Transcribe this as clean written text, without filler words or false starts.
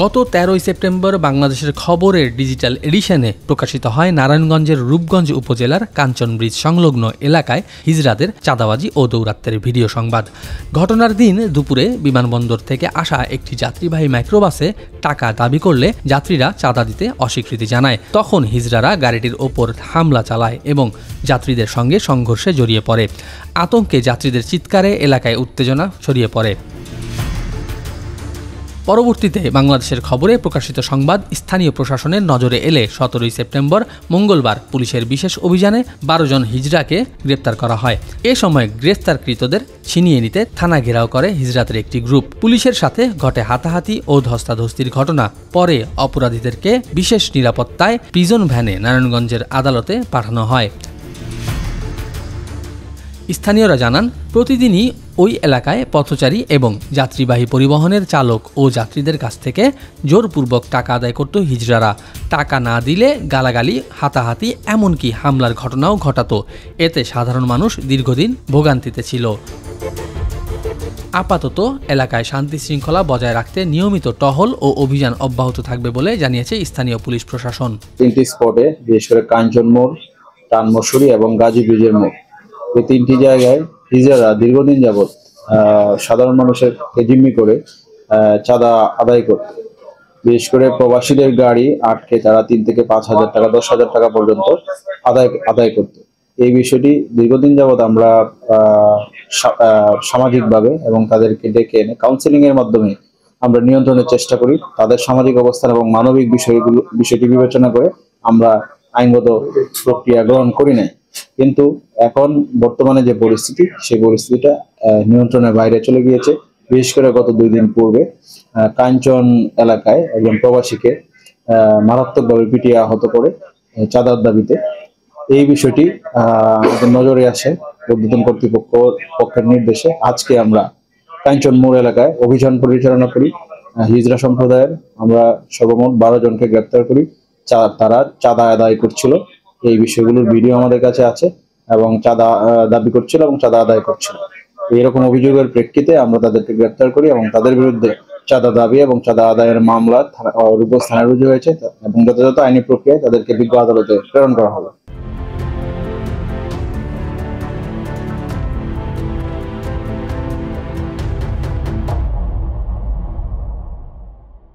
গত 13 সেপ্টেম্বর বাংলাদেশের খবরের ডিজিটাল এডিশনে প্রকাশিত হয় নারায়ণগঞ্জের রূপগঞ্জ উপজেলার কাঞ্চন ব্রিজ সংলগ্ন এলাকায় হিজড়াদের চাঁদাবাজি ও দৌরাত্ম্যের ভিডিও সংবাদ। ঘটনার দিন দুপুরে বিমানবন্দর থেকে আসা একটি যাত্রীবাহী মাইক্রোবাসে টাকা দাবি করলে যাত্রীরা চাঁদা দিতে অস্বীকৃতি জানায়। তখন হিজড়ারা গাড়িটির ওপর হামলা চালায় এবং যাত্রীদের সঙ্গে সংঘর্ষে জড়িয়ে পড়ে। আতঙ্কে যাত্রীদের চিৎকারে এলাকায় উত্তেজনা ছড়িয়ে পড়ে। পরবর্তীতে বাংলাদেশের খবরে প্রকাশিত সংবাদ স্থানীয় প্রশাসনের নজরে এলে 17 সেপ্টেম্বর মঙ্গলবার পুলিশের বিশেষ অভিযানে 12 জন হিজড়াকে গ্রেপ্তার করা হয়। এ সময় গ্রেপ্তারকৃতদের ছিনিয়ে নিতে থানা ঘেরাও করে হিজড়াদের একটি গ্রুপ। পুলিশের সাথে ঘটে হাতাহাতি ও ধস্তাধস্তির ঘটনা। পরে অপরাধীদেরকে বিশেষ নিরাপত্তায় প্রিজন ভ্যানে নারায়ণগঞ্জের আদালতে পাঠানো হয়। স্থানীয়রা জানান, প্রতিদিনই ওই এলাকায় পথচারী এবং যাত্রীবাহী পরিবহনের চালক ও যাত্রীদের কাছ থেকে জোরপূর্বক টাকা আদায় করত হিজড়ারা। টাকা না দিলে গালাগালি, হাতাহাতি, এমনকি হামলার ঘটনাও ঘটাতো। এতে সাধারণ মানুষ দীর্ঘদিন ভোগান্তিতে ছিল। আপাতত এলাকায় শান্তি শৃঙ্খলা বজায় রাখতে নিয়মিত টহল ও অভিযান অব্যাহত থাকবে বলে জানিয়েছে স্থানীয় পুলিশ প্রশাসন। 3টি স্পটে, বিশেষ করে কাঞ্চন মোড়, টানমসুরি এবং গাজী ব্রিজের মোড়, এই 3টি জায়গায় হিজড়ারা দীর্ঘদিন যাবৎ সাধারণ মানুষের জিম্মি করে চাঁদা আদায় করত। বিশেষ করে প্রবাসীদের গাড়ি আটকে তারা 3 থেকে 5,000 টাকা, 10,000 টাকা পর্যন্ত আদায় করত। এই বিষয়টি দীর্ঘদিন যাবৎ আমরা সামাজিকভাবে এবং তাদেরকে ডেকে এনে কাউন্সিলিং এর মাধ্যমে আমরা নিয়ন্ত্রণের চেষ্টা করি। তাদের সামাজিক অবস্থান এবং মানবিক বিষয়টি বিবেচনা করে আমরা আইনগত প্রক্রিয়া গ্রহণ করি নাই। কিন্তু এখন বর্তমানে যে পরিস্থিতি, সেই পরিস্থিতিটা নিয়ন্ত্রণের বাইরে চলে গিয়েছে। বিশেষ করে গত 2 দিন পূর্বে কাঞ্চন এলাকায় একজন প্রবাসীকে মারাত্মকভাবে পিটিয়ে আহত করে চাঁদার দাবিতে। এই বিষয়টি আমাদের নজরে আসে। ঊর্ধ্বতন কর্তৃপক্ষের নির্দেশে আজকে আমরা কাঞ্চন মোড় এলাকায় অভিযান পরিচালনা করি। হিজড়া সম্প্রদায়ের আমরা সর্বমোট 12 জনকে গ্রেপ্তার করি। তারা চাঁদা আদায় করছিল, এই বিষয়গুলোর ভিডিও আমাদের কাছে আছে, এবং চাঁদা দাবি করছিল এবং চাঁদা আদায় করছিল। এরকম অভিযোগের প্রেক্ষিতে আমরা তাদেরকে গ্রেপ্তার করি এবং তাদের বিরুদ্ধে চাঁদা দাবি এবং চাঁদা আদায়ের মামলা রূপগঞ্জ থানায় রুজু হয়েছে এবং যথাযথ আইনি প্রক্রিয়ায় তাদেরকে বিজ্ঞ আদালতে প্রেরণ করা হবে।